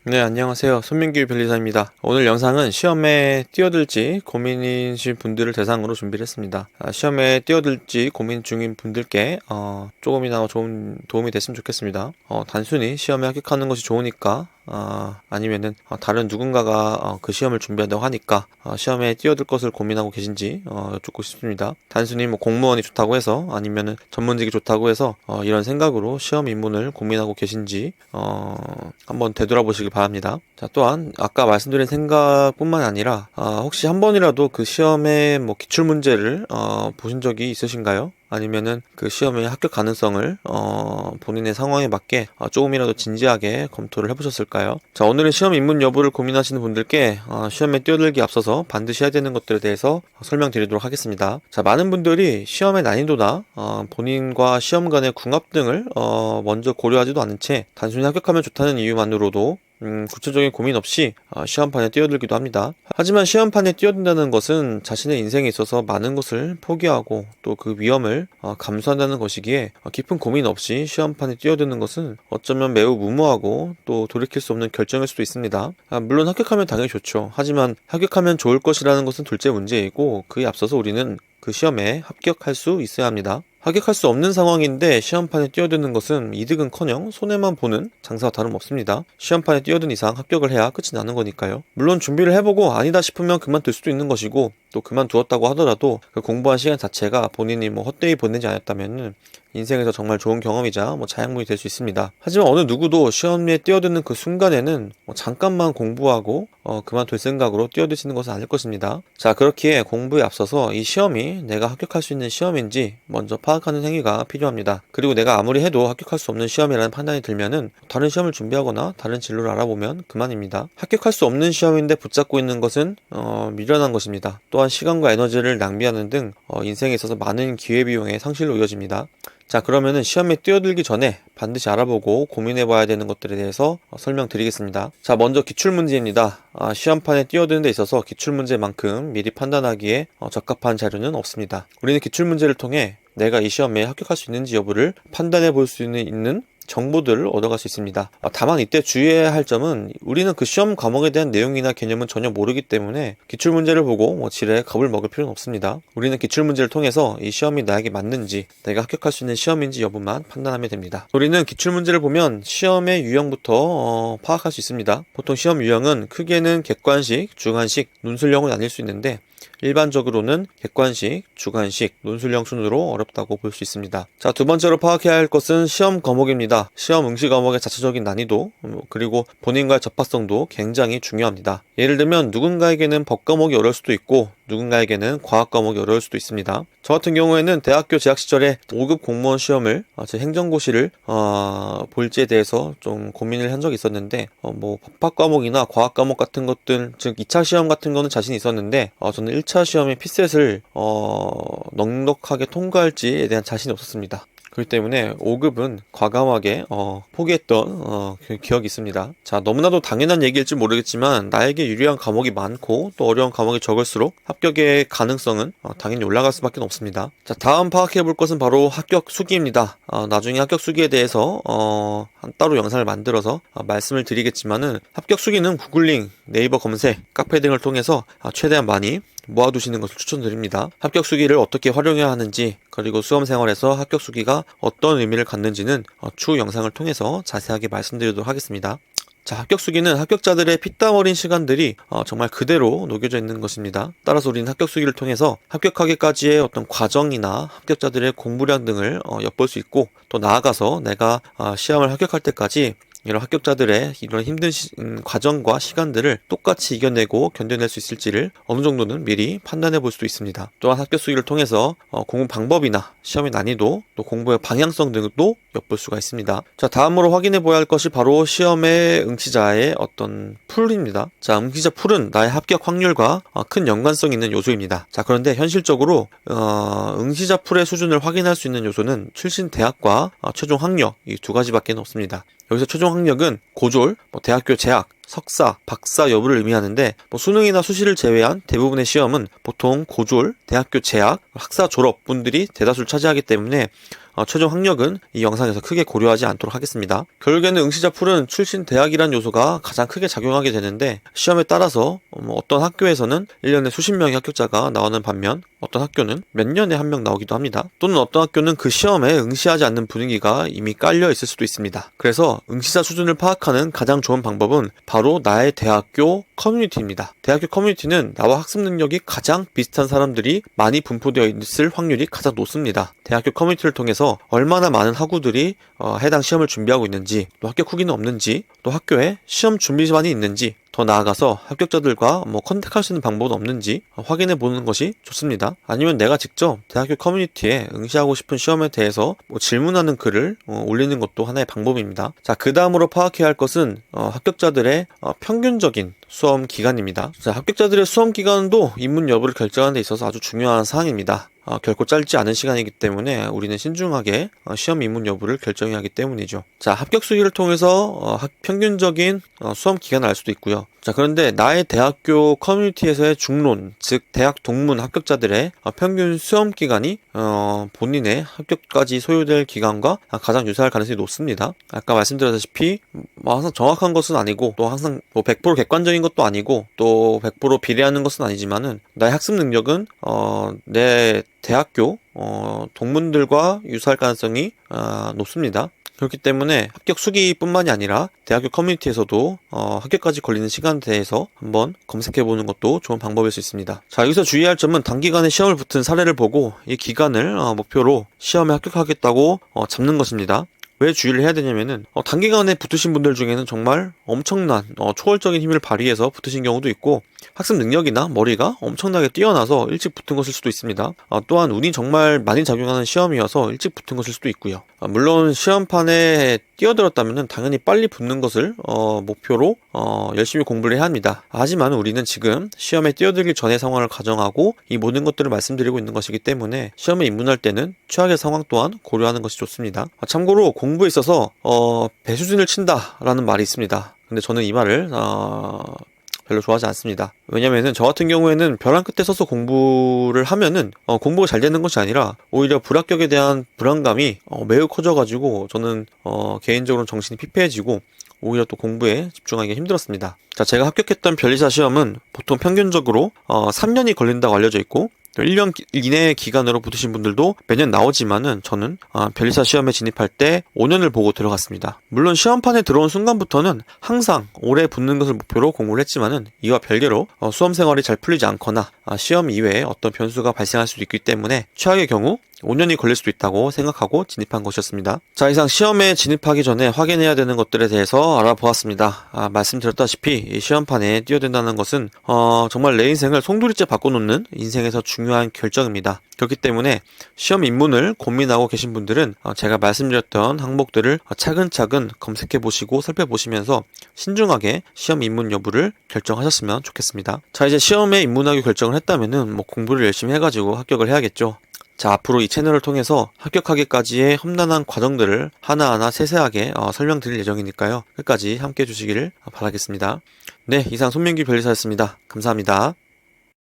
네, 안녕하세요. 손민규 변리사입니다. 오늘 영상은 시험에 뛰어들지 고민이신 분들을 대상으로 준비를 했습니다. 시험에 뛰어들지 고민 중인 분들께 조금이나마 좋은 도움이 됐으면 좋겠습니다. 단순히 시험에 합격하는 것이 좋으니까 아니면은 다른 누군가가 그 시험을 준비한다고 하니까 시험에 뛰어들 것을 고민하고 계신지 여쭙고 싶습니다. 단순히 뭐 공무원이 좋다고 해서 아니면은 전문직이 좋다고 해서 이런 생각으로 시험 입문을 고민하고 계신지 한번 되돌아보시길 바랍니다. 자, 또한 아까 말씀드린 생각뿐만 아니라 혹시 한 번이라도 그 시험의 뭐 기출 문제를 보신 적이 있으신가요? 아니면은 그 시험의 합격 가능성을 본인의 상황에 맞게 조금이라도 진지하게 검토를 해보셨을까요? 자, 오늘은 시험 입문 여부를 고민하시는 분들께 시험에 뛰어들기 앞서서 반드시 해야 되는 것들에 대해서 설명드리도록 하겠습니다. 자, 많은 분들이 시험의 난이도나 본인과 시험 간의 궁합 등을 먼저 고려하지도 않은 채 단순히 합격하면 좋다는 이유만으로도 구체적인 고민 없이 시험판에 뛰어들기도 합니다. 하지만 시험판에 뛰어든다는 것은 자신의 인생에 있어서 많은 것을 포기하고 또 그 위험을 감수한다는 것이기에 깊은 고민 없이 시험판에 뛰어드는 것은 어쩌면 매우 무모하고 또 돌이킬 수 없는 결정일 수도 있습니다. 물론 합격하면 당연히 좋죠. 하지만 합격하면 좋을 것이라는 것은 둘째 문제이고, 그에 앞서서 우리는 그 시험에 합격할 수 있어야 합니다. 합격할 수 없는 상황인데 시험판에 뛰어드는 것은 이득은커녕 손해만 보는 장사와 다름없습니다. 시험판에 뛰어든 이상 합격을 해야 끝이 나는 거니까요. 물론 준비를 해보고 아니다 싶으면 그만둘 수도 있는 것이고, 또 그만두었다고 하더라도 그 공부한 시간 자체가 본인이 뭐 헛되이 보내지 않았다면은 인생에서 정말 좋은 경험이자 뭐 자양분이 될 수 있습니다. 하지만 어느 누구도 시험에 뛰어드는 그 순간에는 잠깐만 공부하고 그만둘 생각으로 뛰어드시는 것은 아닐 것입니다. 자, 그렇기에 공부에 앞서서 이 시험이 내가 합격할 수 있는 시험인지 먼저 파악하는 행위가 필요합니다. 그리고 내가 아무리 해도 합격할 수 없는 시험이라는 판단이 들면은 다른 시험을 준비하거나 다른 진로를 알아보면 그만입니다. 합격할 수 없는 시험인데 붙잡고 있는 것은 미련한 것입니다. 또한 시간과 에너지를 낭비하는 등 인생에 있어서 많은 기회비용의 상실로 이어집니다. 자, 그러면은 시험에 뛰어들기 전에 반드시 알아보고 고민해봐야 되는 것들에 대해서 설명드리겠습니다. 자, 먼저 기출문제입니다. 시험판에 뛰어드는 데 있어서 기출문제만큼 미리 판단하기에 적합한 자료는 없습니다. 우리는 기출문제를 통해 내가 이 시험에 합격할 수 있는지 여부를 판단해 볼 수 있는 정보들을 얻어갈 수 있습니다. 다만 이때 주의해야 할 점은, 우리는 그 시험 과목에 대한 내용이나 개념은 전혀 모르기 때문에 기출문제를 보고 지레 겁을 먹을 필요는 없습니다. 우리는 기출문제를 통해서 이 시험이 나에게 맞는지, 내가 합격할 수 있는 시험인지 여부만 판단하면 됩니다. 우리는 기출문제를 보면 시험의 유형부터 파악할 수 있습니다. 보통 시험 유형은 크게는 객관식, 주관식, 논술형으로 나뉠 수 있는데, 일반적으로는 객관식, 주관식, 논술형 순으로 어렵다고 볼 수 있습니다. 자, 두 번째로 파악해야 할 것은 시험 과목입니다. 시험 응시 과목의 자체적인 난이도, 그리고 본인과의 접합성도 굉장히 중요합니다. 예를 들면 누군가에게는 법 과목이 어려울 수도 있고 누군가에게는 과학 과목이 어려울 수도 있습니다. 저 같은 경우에는 대학교 재학 시절에 5급 공무원 시험을 제 행정고시를 볼지에 대해서 좀 고민을 한 적이 있었는데, 뭐 법학 과목이나 과학 과목 같은 것들, 즉 2차 시험 같은 거는 자신이 있었는데 저는 1차 시험의 피셋을 넉넉하게 통과할지에 대한 자신이 없었습니다. 그렇기 때문에 5급은 과감하게 포기했던 기억이 있습니다. 자, 너무나도 당연한 얘기일지 모르겠지만 나에게 유리한 과목이 많고 또 어려운 과목이 적을수록 합격의 가능성은 당연히 올라갈 수밖에 없습니다. 자, 다음 파악해 볼 것은 바로 합격 수기입니다. 나중에 합격 수기에 대해서 따로 영상을 만들어서 말씀을 드리겠지만은, 합격 수기는 구글링, 네이버 검색, 카페 등을 통해서 최대한 많이 모아두시는 것을 추천드립니다. 합격 수기를 어떻게 활용해야 하는지, 그리고 수험 생활에서 합격 수기가 어떤 의미를 갖는지는 추후 영상을 통해서 자세하게 말씀드리도록 하겠습니다. 자, 합격 수기는 합격자들의 피땀 어린 시간들이 정말 그대로 녹여져 있는 것입니다. 따라서 우리는 합격 수기를 통해서 합격하기까지의 어떤 과정이나 합격자들의 공부량 등을 엿볼 수 있고, 또 나아가서 내가 시험을 합격할 때까지 이런 합격자들의 이런 힘든 과정과 시간들을 똑같이 이겨내고 견뎌낼 수 있을지를 어느 정도는 미리 판단해 볼 수도 있습니다. 또한 합격 수기를 통해서 공부 방법이나 시험의 난이도, 또 공부의 방향성 등도 엿볼 수가 있습니다. 자, 다음으로 확인해 보아야 할 것이 바로 시험의 응시자의 어떤 풀입니다. 자, 응시자 풀은 나의 합격 확률과 큰 연관성 있는 요소입니다. 자, 그런데 현실적으로 응시자 풀의 수준을 확인할 수 있는 요소는 출신 대학과 최종 학력, 이 두 가지밖에 없습니다. 여기서 최종 학력은 고졸, 대학교 재학, 석사, 박사 여부를 의미하는데, 수능이나 수시를 제외한 대부분의 시험은 보통 고졸, 대학교 재학, 학사 졸업 분들이 대다수를 차지하기 때문에 최종 학력은 이 영상에서 크게 고려하지 않도록 하겠습니다. 결국에는 응시자 풀은 출신 대학이란 요소가 가장 크게 작용하게 되는데, 시험에 따라서 어떤 학교에서는 1년에 수십 명의 합격자가 나오는 반면 어떤 학교는 몇 년에 한 명 나오기도 합니다. 또는 어떤 학교는 그 시험에 응시하지 않는 분위기가 이미 깔려 있을 수도 있습니다. 그래서 응시자 수준을 파악하는 가장 좋은 방법은 바로 나의 대학교 커뮤니티입니다. 대학교 커뮤니티는 나와 학습 능력이 가장 비슷한 사람들이 많이 분포되어 있을 확률이 가장 높습니다. 대학교 커뮤니티를 통해서 얼마나 많은 학우들이 해당 시험을 준비하고 있는지, 또 합격 후기는 없는지, 또 학교에 시험 준비반이 있는지, 더 나아가서 합격자들과 컨택할 수 있는 방법은 없는지 확인해 보는 것이 좋습니다. 아니면 내가 직접 대학교 커뮤니티에 응시하고 싶은 시험에 대해서 질문하는 글을 올리는 것도 하나의 방법입니다. 자, 그 다음으로 파악해야 할 것은 합격자들의 평균적인 수험 기간입니다. 자, 합격자들의 수험 기간도 입문 여부를 결정하는 데 있어서 아주 중요한 사항입니다. 결코 짧지 않은 시간이기 때문에 우리는 신중하게 시험 입문 여부를 결정해야 하기 때문이죠. 자, 합격 수기를 통해서 평균적인 수험 기간을 알 수도 있고요. 자, 그런데 나의 대학교 커뮤니티에서의 중론, 즉 대학 동문 합격자들의 평균 수험 기간이 본인의 합격까지 소요될 기간과 가장 유사할 가능성이 높습니다. 아까 말씀드렸다시피 항상 정확한 것은 아니고, 또 항상 100% 객관적인 것도 아니고, 또 100% 비례하는 것은 아니지만은 나의 학습 능력은 내 대학교 동문들과 유사할 가능성이 높습니다. 그렇기 때문에 합격 수기뿐만이 아니라 대학교 커뮤니티에서도 합격까지 걸리는 시간에 대해서 한번 검색해보는 것도 좋은 방법일 수 있습니다. 자, 여기서 주의할 점은 단기간에 시험을 붙은 사례를 보고 이 기간을 목표로 시험에 합격하겠다고 잡는 것입니다. 왜 주의를 해야 되냐면은 단기간에 붙으신 분들 중에는 정말 엄청난 초월적인 힘을 발휘해서 붙으신 경우도 있고, 학습 능력이나 머리가 엄청나게 뛰어나서 일찍 붙은 것일 수도 있습니다. 또한 운이 정말 많이 작용하는 시험이어서 일찍 붙은 것일 수도 있고요. 물론 시험판에 뛰어들었다면 당연히 빨리 붙는 것을 목표로 열심히 공부를 해야 합니다. 하지만 우리는 지금 시험에 뛰어들기 전의 상황을 가정하고 이 모든 것들을 말씀드리고 있는 것이기 때문에 시험에 입문할 때는 최악의 상황 또한 고려하는 것이 좋습니다. 참고로 공부에 있어서 배수진을 친다라는 말이 있습니다. 근데 저는 이 말을 별로 좋아하지 않습니다. 왜냐면은 저 같은 경우에는 벼랑 끝에 서서 공부를 하면은 공부가 잘 되는 것이 아니라 오히려 불합격에 대한 불안감이 매우 커져가지고 저는 개인적으로 정신이 피폐해지고 오히려 또 공부에 집중하기가 힘들었습니다. 자, 제가 합격했던 변리사 시험은 보통 평균적으로 3년이 걸린다고 알려져 있고, 1년 이내의 기간으로 붙으신 분들도 매년 나오지만은 저는 변리사 시험에 진입할 때 5년을 보고 들어갔습니다. 물론 시험판에 들어온 순간부터는 항상 오래 붙는 것을 목표로 공부를 했지만은 이와 별개로 수험 생활이 잘 풀리지 않거나 시험 이외에 어떤 변수가 발생할 수도 있기 때문에 최악의 경우 5년이 걸릴 수도 있다고 생각하고 진입한 것이었습니다. 자, 이상 시험에 진입하기 전에 확인해야 되는 것들에 대해서 알아보았습니다. 말씀드렸다시피 이 시험판에 뛰어든다는 것은 정말 내 인생을 송두리째 바꿔놓는 인생에서 중요한 결정입니다. 그렇기 때문에 시험 입문을 고민하고 계신 분들은 제가 말씀드렸던 항목들을 차근차근 검색해보시고 살펴보시면서 신중하게 시험 입문 여부를 결정하셨으면 좋겠습니다. 자, 이제 시험에 입문하기 결정을 했다면은 공부를 열심히 해가지고 합격을 해야겠죠. 자, 앞으로 이 채널을 통해서 합격하기까지의 험난한 과정들을 하나하나 세세하게 설명드릴 예정이니까요. 끝까지 함께 해주시기를 바라겠습니다. 네, 이상 손민규 변리사였습니다. 감사합니다.